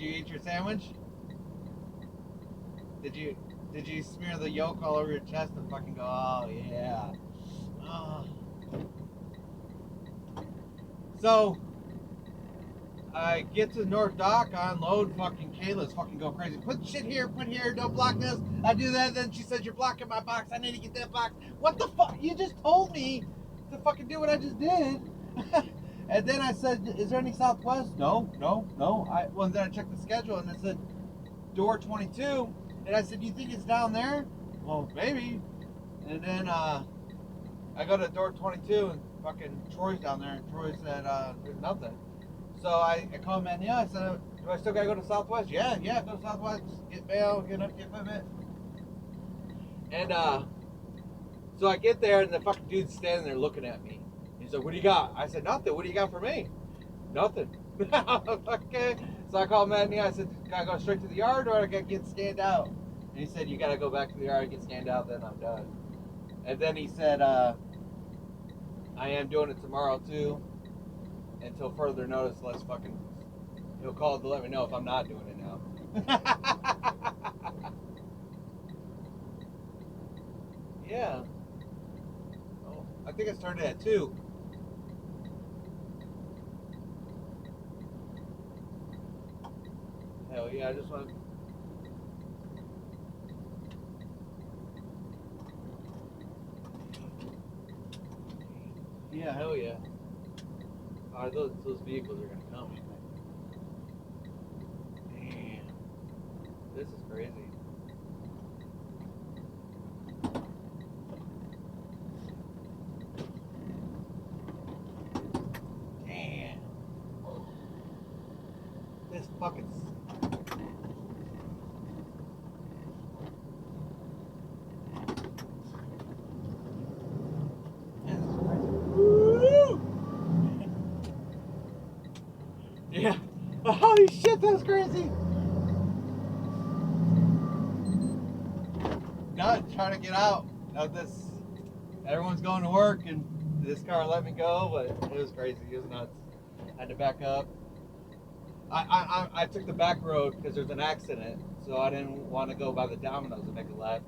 you eat your sandwich? Did you smear the yolk all over your chest and fucking go, oh yeah. Oh. So I get to North Dock, I unload, fucking Kayla's fucking go crazy. Put shit here, put here, don't block this. I do that, then she says you're blocking my box. I need to get that box. What the fuck? You just told me to fucking do what I just did. And then I said, is there any Southwest? No. Well, then I checked the schedule and it said door 22. And I said, do you think it's down there? Well, maybe. And then I go to door 22 and fucking Troy's down there. And Troy said, there's nothing. So I called man, yeah, I said, do I still gotta go to Southwest? Yeah, go to Southwest, get mail, get up, get equipment. And so I get there and the fucking dude's standing there looking at me. He's like, what do you got? I said, nothing. What do you got for me? Nothing. Okay. So I called man, yeah, I said, can I go straight to the yard or I gotta get scanned out? And he said, you gotta go back to the yard and get scanned out, then I'm done. And then he said, I am doing it tomorrow too. Until further notice, he'll call to let me know if I'm not doing it now. Yeah. Oh, I think I started at 2. Hell yeah, I just want. Yeah, hell yeah. Those vehicles are gonna come. Damn, this is crazy. Damn, this fucking. Yeah. Holy shit, that was crazy. Not trying to get out of this. Everyone's going to work and this car let me go, but it was crazy. It was nuts. I had to back up. I took the back road because there's an accident, so I didn't want to go by the Domino's and make a left.